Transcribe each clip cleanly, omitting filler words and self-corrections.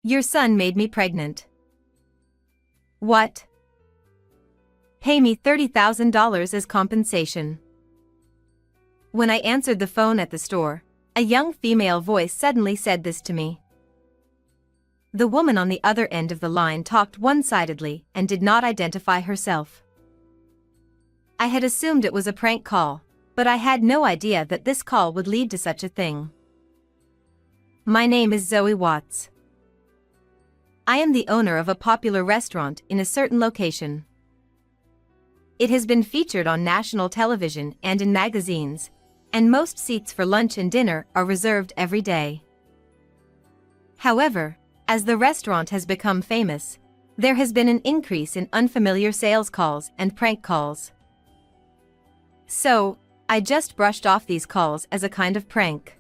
Your son made me pregnant. What? Pay me $30,000 as compensation. When I answered the phone at the store, a young female voice suddenly said this to me. The woman on the other end of the line talked one-sidedly and did not identify herself. I had assumed it was a prank call, but I had no idea that this call would lead to such a thing. My name is Zoe Watts. I am the owner of a popular restaurant in a certain location. It has been featured on national television and in magazines, and most seats for lunch and dinner are reserved every day. However, as the restaurant has become famous, there has been an increase in unfamiliar sales calls and prank calls. So, I just brushed off these calls as a kind of prank.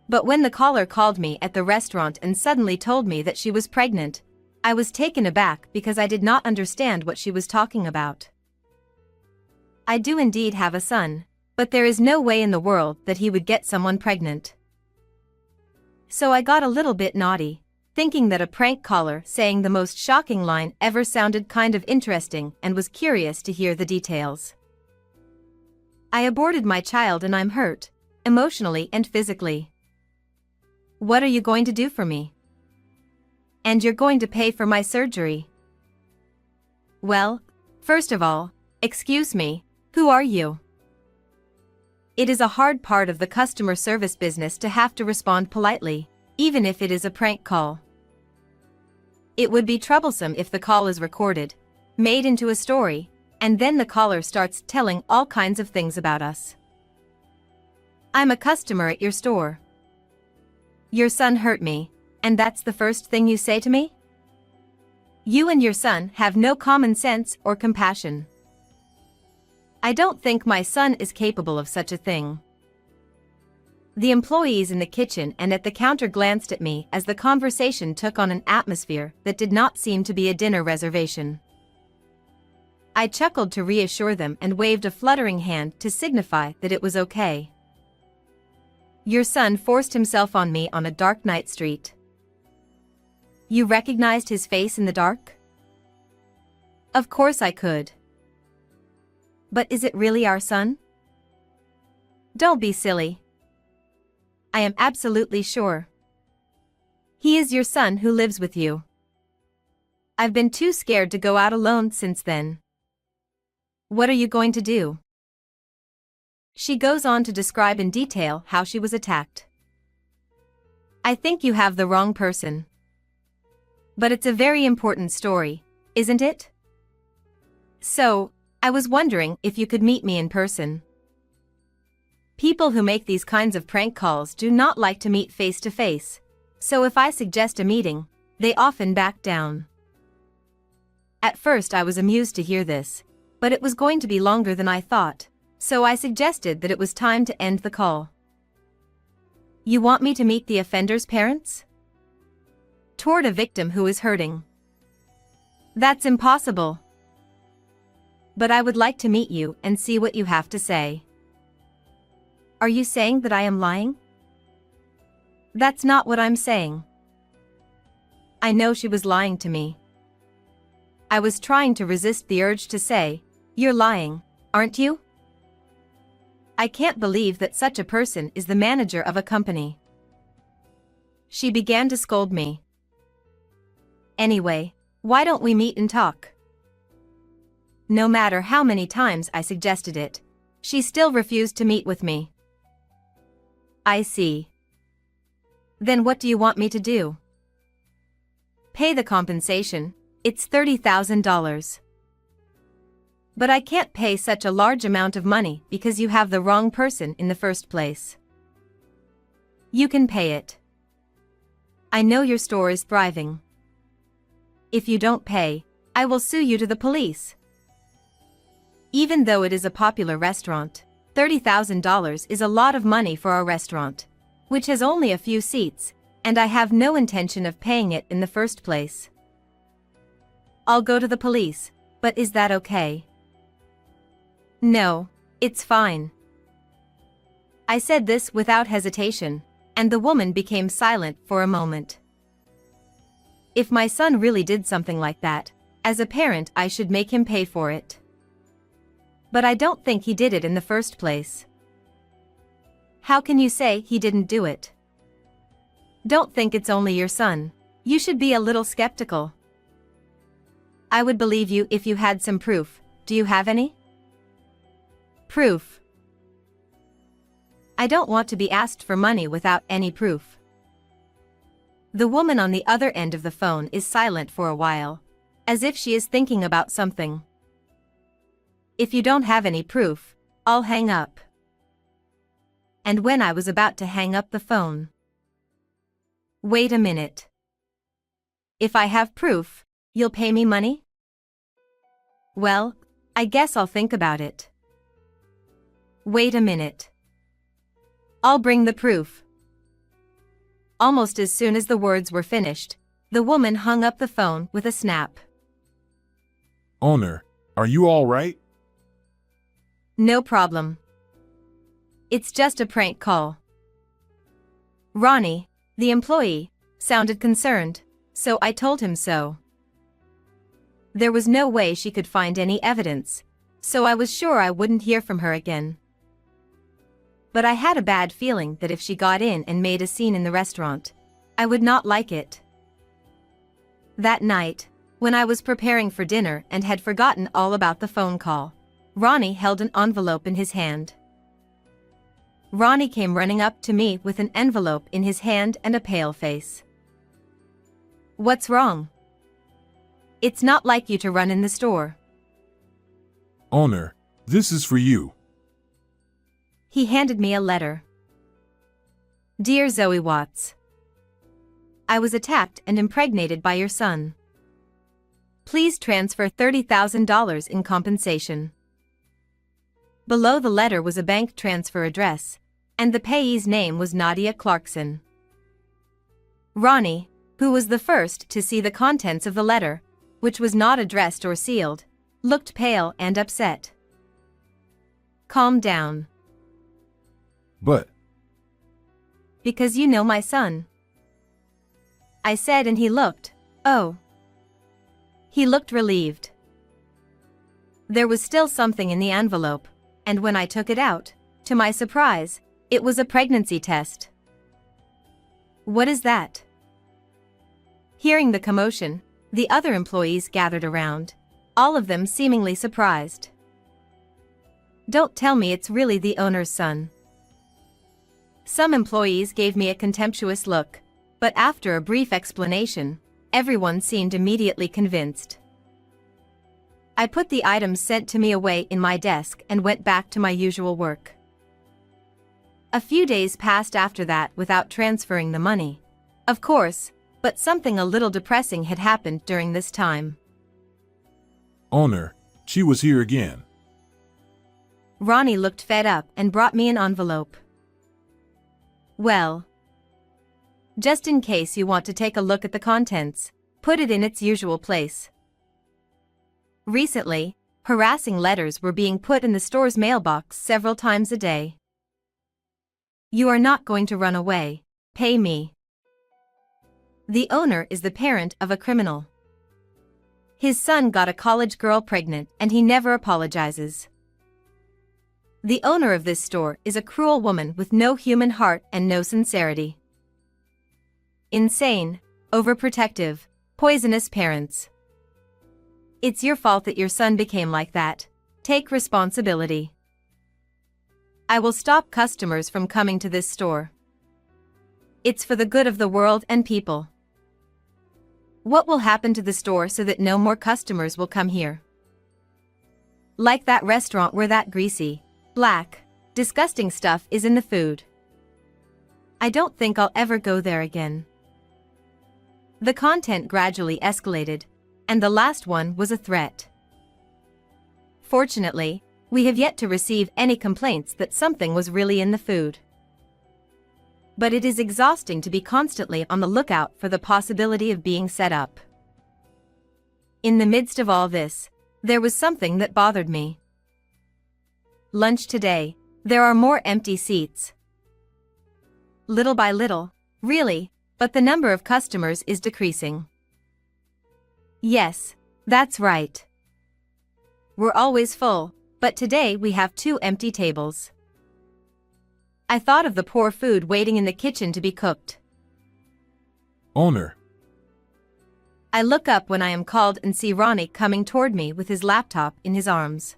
But when the caller called me at the restaurant and suddenly told me that she was pregnant, I was taken aback because I did not understand what she was talking about. I do indeed have a son, but there is no way in the world that he would get someone pregnant. So I got a little bit naughty, thinking that a prank caller saying the most shocking line ever sounded kind of interesting and was curious to hear the details. I aborted my child and I'm hurt, emotionally and physically. What are you going to do for me? And you're going to pay for my surgery. Well, first of all, excuse me, who are you? It is a hard part of the customer service business to have to respond politely, even if it is a prank call. It would be troublesome if the call is recorded, made into a story, and then the caller starts telling all kinds of things about us. I'm a customer at your store. Your son hurt me, and that's the first thing you say to me? You and your son have no common sense or compassion. I don't think my son is capable of such a thing. The employees in the kitchen and at the counter glanced at me as the conversation took on an atmosphere that did not seem to be a dinner reservation. I chuckled to reassure them and waved a fluttering hand to signify that it was okay. Your son forced himself on me on a dark night street. You recognized his face in the dark? Of course I could. But is it really our son? Don't be silly. I am absolutely sure. He is your son who lives with you. I've been too scared to go out alone since then. What are you going to do? She goes on to describe in detail how she was attacked. I think you have the wrong person. But it's a very important story, isn't it? So, I was wondering if you could meet me in person. People who make these kinds of prank calls do not like to meet face to face, so if I suggest a meeting, they often back down. At first I was amused to hear this, but it was going to be longer than I thought, so I suggested that it was time to end the call. You want me to meet the offender's parents? Toward a victim who is hurting. That's impossible. But I would like to meet you and see what you have to say. Are you saying that I am lying? That's not what I'm saying. I know she was lying to me. I was trying to resist the urge to say, "You're lying, aren't you?" I can't believe that such a person is the manager of a company. She began to scold me. Anyway, why don't we meet and talk? No matter how many times I suggested it, she still refused to meet with me. I see. Then what do you want me to do? Pay the compensation, it's $30,000. But I can't pay such a large amount of money because you have the wrong person in the first place. You can pay it. I know your store is thriving. If you don't pay, I will sue you to the police. Even though it is a popular restaurant, $30,000 is a lot of money for our restaurant, which has only a few seats, and I have no intention of paying it in the first place. I'll go to the police, but is that okay? No, it's fine. I said this without hesitation, and the woman became silent for a moment. If my son really did something like that, as a parent I should make him pay for it. But I don't think he did it in the first place. How can you say he didn't do it? Don't think it's only your son. You should be a little skeptical. I would believe you if you had some proof. Do you have any? Proof. I don't want to be asked for money without any proof. The woman on the other end of the phone is silent for a while, as if she is thinking about something. If you don't have any proof, I'll hang up. And when I was about to hang up the phone. Wait a minute. If I have proof, you'll pay me money? Well, I guess I'll think about it. Wait a minute. I'll bring the proof. Almost as soon as the words were finished, the woman hung up the phone with a snap. Owner, are you all right? No problem. It's just a prank call. Ronnie, the employee, sounded concerned, so I told him so. There was no way she could find any evidence, so I was sure I wouldn't hear from her again. But I had a bad feeling that if she got in and made a scene in the restaurant, I would not like it. That night, when I was preparing for dinner and had forgotten all about the phone call, Ronnie held an envelope in his hand. Ronnie came running up to me with an envelope in his hand and a pale face. What's wrong? It's not like you to run in the store. Owner, this is for you. He handed me a letter. Dear Zoe Watts, I was attacked and impregnated by your son. Please transfer $30,000 in compensation. Below the letter was a bank transfer address, and the payee's name was Nadia Clarkson. Ronnie, who was the first to see the contents of the letter, which was not addressed or sealed, looked pale and upset. Calm down. But. Because you know my son. I said, and he looked, oh. He looked relieved. There was still something in the envelope, and when I took it out, to my surprise, it was a pregnancy test. What is that? Hearing the commotion, the other employees gathered around, all of them seemingly surprised. Don't tell me it's really the owner's son. Some employees gave me a contemptuous look, but after a brief explanation, everyone seemed immediately convinced. I put the items sent to me away in my desk and went back to my usual work. A few days passed after that without transferring the money. Of course, but something a little depressing had happened during this time. Owner, she was here again. Ronnie looked fed up and brought me an envelope. Well, just in case you want to take a look at the contents, put it in its usual place. Recently, harassing letters were being put in the store's mailbox several times a day. You are not going to run away. Pay me. The owner is the parent of a criminal. His son got a college girl pregnant and he never apologizes. The owner of this store is a cruel woman with no human heart and no sincerity. Insane, overprotective, poisonous parents. It's your fault that your son became like that. Take responsibility. I will stop customers from coming to this store. It's for the good of the world and people. What will happen to the store so that no more customers will come here? Like that restaurant where that greasy, black, disgusting stuff is in the food. I don't think I'll ever go there again. The content gradually escalated, and the last one was a threat. Fortunately, we have yet to receive any complaints that something was really in the food. But it is exhausting to be constantly on the lookout for the possibility of being set up. In the midst of all this, there was something that bothered me. Lunch today, there are more empty seats. Little by little, really, but the number of customers is decreasing. Yes, that's right. We're always full, but today we have 2 empty tables. I thought of the poor food waiting in the kitchen to be cooked. Owner, I look up when I am called and see Ronnie coming toward me with his laptop in his arms.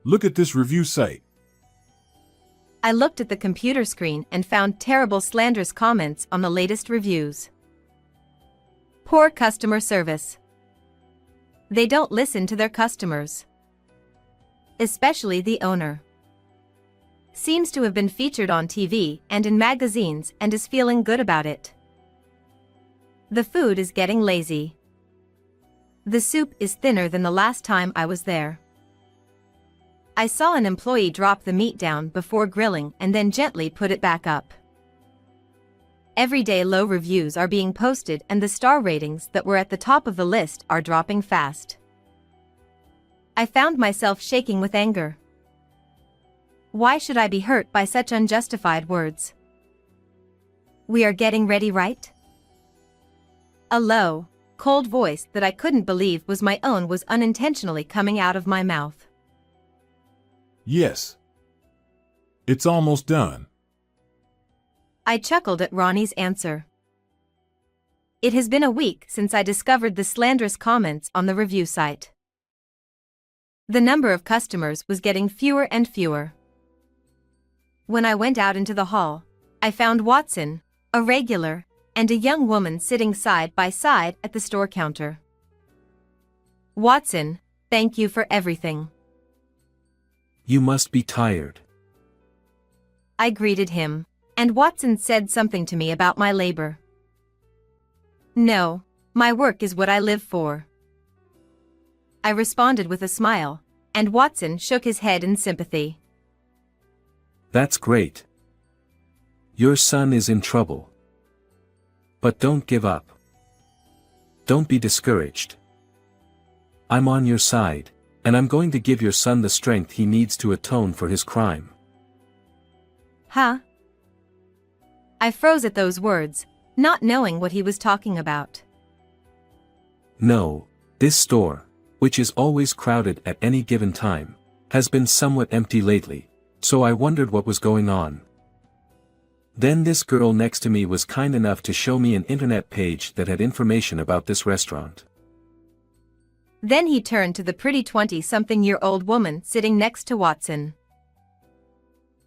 look at this review site. I looked at the computer screen and found terrible slanderous comments on the latest reviews. Poor customer service. They don't listen to their customers. Especially the owner. Seems to have been featured on TV and in magazines and is feeling good about it. The food is getting lazy. The soup is thinner than the last time I was there. I saw an employee drop the meat down before grilling and then gently put it back up. Everyday low reviews are being posted and the star ratings that were at the top of the list are dropping fast. I found myself shaking with anger. Why should I be hurt by such unjustified words? We are getting ready, right? A low, cold voice that I couldn't believe was my own was unintentionally coming out of my mouth. Yes. It's almost done. I chuckled at Ronnie's answer. It has been a week since I discovered the slanderous comments on the review site. The number of customers was getting fewer and fewer. When I went out into the hall, I found Watson, a regular, and a young woman sitting side by side at the store counter. Watson, thank you for everything. You must be tired. I greeted him, and Watson said something to me about my labor. No, my work is what I live for. I responded with a smile, and Watson shook his head in sympathy. That's great. Your son is in trouble. But don't give up. Don't be discouraged. I'm on your side, and I'm going to give your son the strength he needs to atone for his crime. Huh? I froze at those words, not knowing what he was talking about. No, this store, which is always crowded at any given time, has been somewhat empty lately, so I wondered what was going on. Then this girl next to me was kind enough to show me an internet page that had information about this restaurant. Then he turned to the pretty 20-something-year-old woman sitting next to Watson.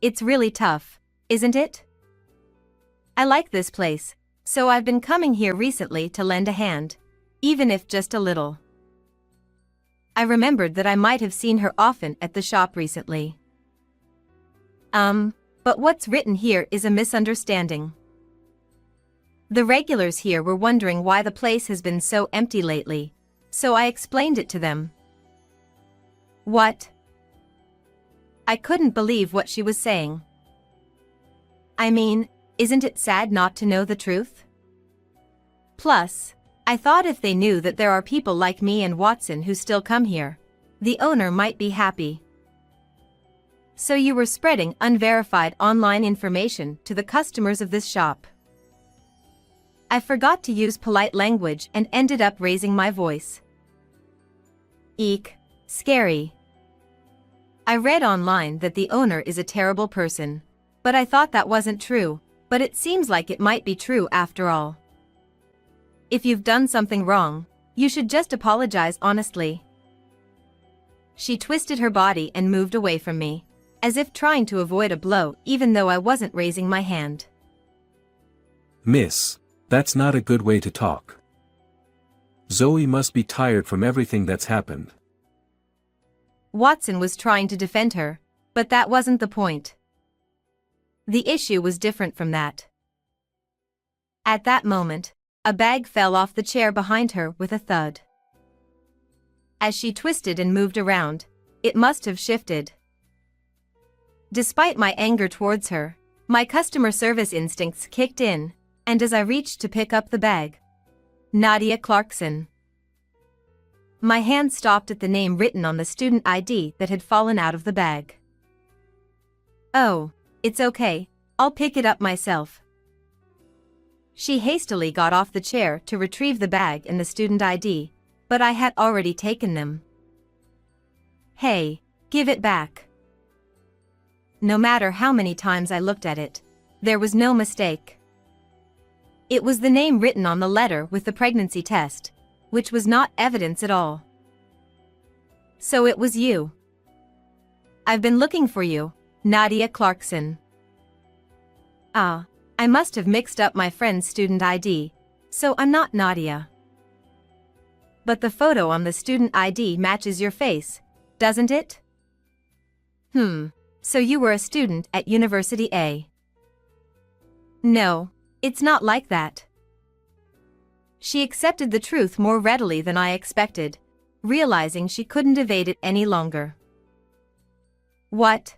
It's really tough, isn't it? I like this place, so I've been coming here recently to lend a hand, even if just a little. I remembered that I might have seen her often at the shop recently. But what's written here is a misunderstanding. The regulars here were wondering why the place has been so empty lately, so I explained it to them. What? I couldn't believe what she was saying. I mean, isn't it sad not to know the truth? Plus, I thought if they knew that there are people like me and Watson who still come here, the owner might be happy. So you were spreading unverified online information to the customers of this shop. I forgot to use polite language and ended up raising my voice. Eek, scary. I read online that the owner is a terrible person, but I thought that wasn't true, but it seems like it might be true after all. If you've done something wrong, you should just apologize honestly. She twisted her body and moved away from me, as if trying to avoid a blow even though I wasn't raising my hand. Miss, that's not a good way to talk. Zoe must be tired from everything that's happened. Watson was trying to defend her, but that wasn't the point. The issue was different from that. At that moment, a bag fell off the chair behind her with a thud. As she twisted and moved around, it must have shifted. Despite my anger towards her, my customer service instincts kicked in, and as I reached to pick up the bag, Nadia Clarkson. My hand stopped at the name written on the student ID that had fallen out of the bag. Oh, it's okay, I'll pick it up myself. She hastily got off the chair to retrieve the bag and the student ID, but I had already taken them. Hey, give it back. No matter how many times I looked at it, there was no mistake. It was the name written on the letter with the pregnancy test, which was not evidence at all. So it was you. I've been looking for you, Nadia Clarkson. Ah, I must have mixed up my friend's student ID, so I'm not Nadia. But the photo on the student ID matches your face, doesn't it? So you were a student at University A. No, it's not like that. She accepted the truth more readily than I expected, realizing she couldn't evade it any longer. What?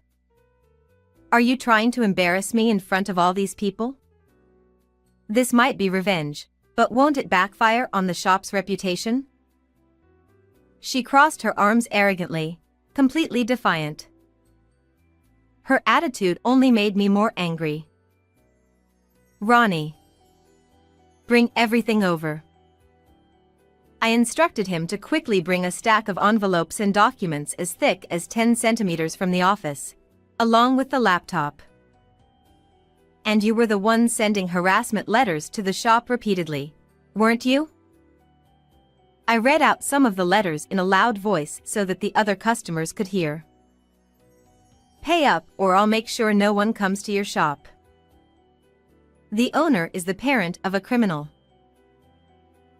Are you trying to embarrass me in front of all these people? This might be revenge, but won't it backfire on the shop's reputation? She crossed her arms arrogantly, completely defiant. Her attitude only made me more angry. Ronnie, bring everything over. I instructed him to quickly bring a stack of envelopes and documents as thick as 10 centimeters from the office, along with the laptop. And you were the one sending harassment letters to the shop repeatedly, weren't you? I read out some of the letters in a loud voice so that the other customers could hear. Pay up or I'll make sure no one comes to your shop. The owner is the parent of a criminal.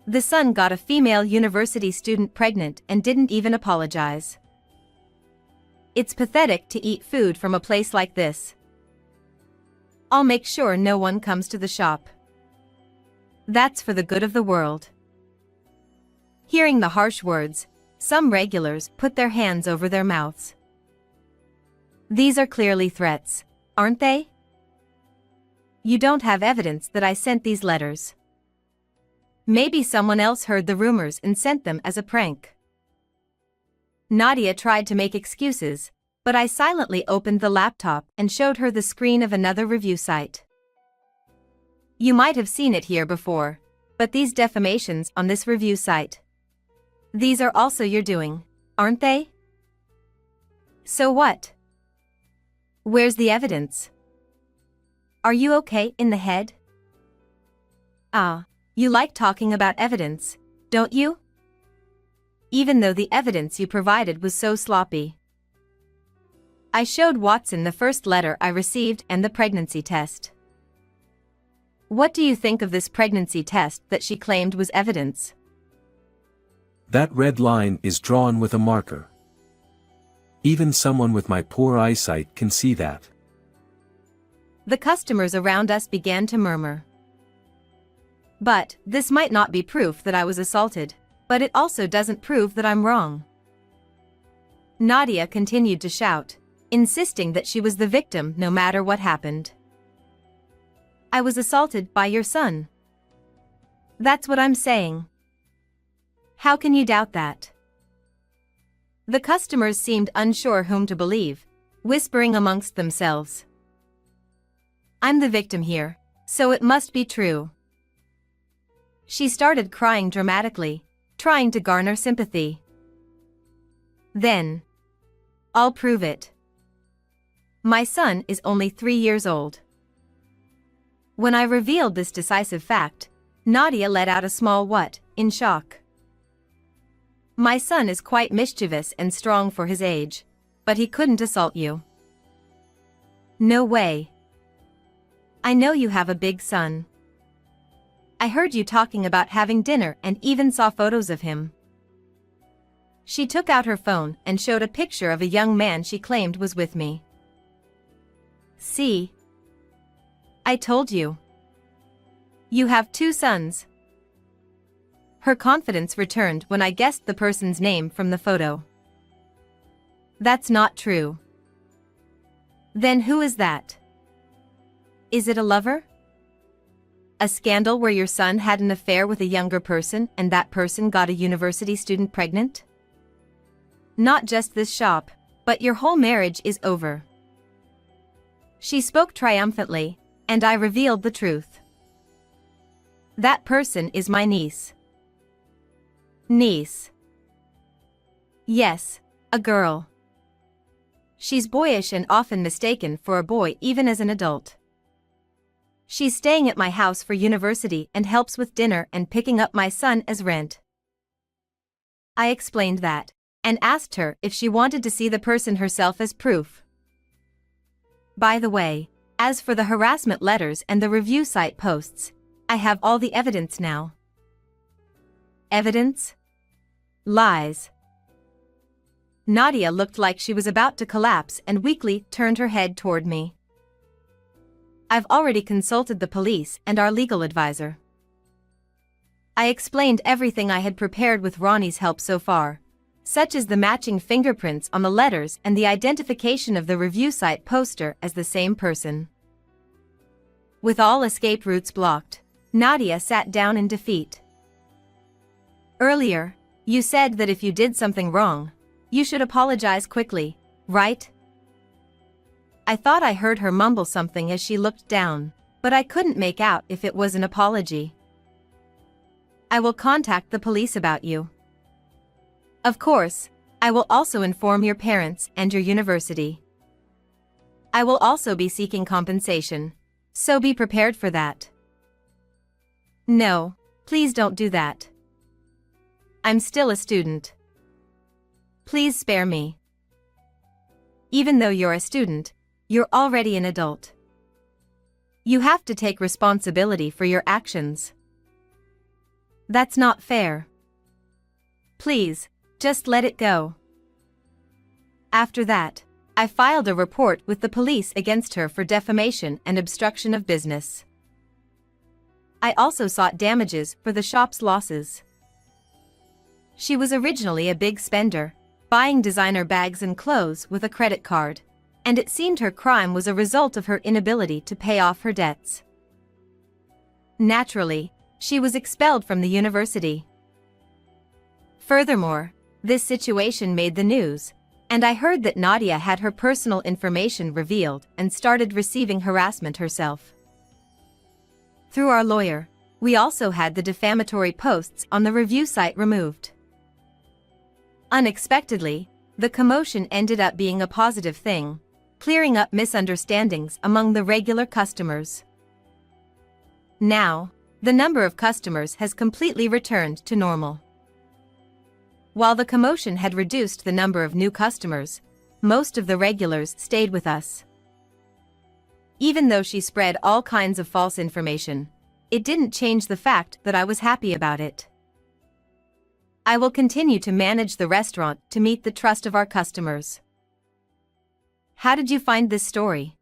The son got a female university student pregnant and didn't even apologize. It's pathetic to eat food from a place like this. I'll make sure no one comes to the shop. That's for the good of the world. Hearing the harsh words, some regulars put their hands over their mouths. These are clearly threats, aren't they? You don't have evidence that I sent these letters. Maybe someone else heard the rumors and sent them as a prank. Nadia tried to make excuses, but I silently opened the laptop and showed her the screen of another review site. You might have seen it here before, but these defamations on this review site. These are also your doing, aren't they? So what? Where's the evidence? Are you okay in the head? Ah, you like talking about evidence, don't you? Even though the evidence you provided was so sloppy. I showed Watson the first letter I received and the pregnancy test. What do you think of this pregnancy test that she claimed was evidence? That red line is drawn with a marker. Even someone with my poor eyesight can see that. The customers around us began to murmur. But this might not be proof that I was assaulted, but it also doesn't prove that I'm wrong. Nadia continued to shout, insisting that she was the victim no matter what happened. I was assaulted by your son. That's what I'm saying. How can you doubt that? The customers seemed unsure whom to believe, whispering amongst themselves. I'm the victim here, so it must be true. She started crying dramatically, trying to garner sympathy. Then, I'll prove it. My son is only 3 years old. When I revealed this decisive fact, Nadia let out a small what, in shock. My son is quite mischievous and strong for his age, but he couldn't assault you. No way. I know you have a big son. I heard you talking about having dinner and even saw photos of him. She took out her phone and showed a picture of a young man she claimed was with me. See? I told you. You have 2 sons. Her confidence returned when I guessed the person's name from the photo. That's not true. Then who is that? Is it a lover? A scandal where your son had an affair with a younger person and that person got a university student pregnant? Not just this shop, but your whole marriage is over. She spoke triumphantly, and I revealed the truth. That person is my niece. Niece. Yes, a girl. She's boyish and often mistaken for a boy even as an adult. She's staying at my house for university and helps with dinner and picking up my son as rent. I explained that, and asked her if she wanted to see the person herself as proof. By the way, as for the harassment letters and the review site posts, I have all the evidence now. Evidence? Lies. Nadia looked like she was about to collapse and weakly turned her head toward me. I've already consulted the police and our legal advisor. I explained everything I had prepared with Ronnie's help so far, such as the matching fingerprints on the letters and the identification of the review site poster as the same person. With all escape routes blocked, Nadia sat down in defeat. Earlier, you said that if you did something wrong, you should apologize quickly, right? I thought I heard her mumble something as she looked down, but I couldn't make out if it was an apology. I will contact the police about you. Of course, I will also inform your parents and your university. I will also be seeking compensation, so be prepared for that. No, please don't do that. I'm still a student. Please spare me. Even though you're a student, you're already an adult. You have to take responsibility for your actions. That's not fair. Please, just let it go. After that, I filed a report with the police against her for defamation and obstruction of business. I also sought damages for the shop's losses. She was originally a big spender, buying designer bags and clothes with a credit card, and it seemed her crime was a result of her inability to pay off her debts. Naturally, she was expelled from the university. Furthermore, this situation made the news, and I heard that Nadia had her personal information revealed and started receiving harassment herself. Through our lawyer, we also had the defamatory posts on the review site removed. Unexpectedly, the commotion ended up being a positive thing, clearing up misunderstandings among the regular customers. Now, the number of customers has completely returned to normal. While the commotion had reduced the number of new customers, most of the regulars stayed with us. Even though she spread all kinds of false information, it didn't change the fact that I was happy about it. I will continue to manage the restaurant to meet the trust of our customers. How did you find this story?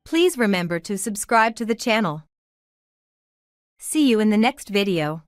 Please remember to subscribe to the channel. See you in the next video.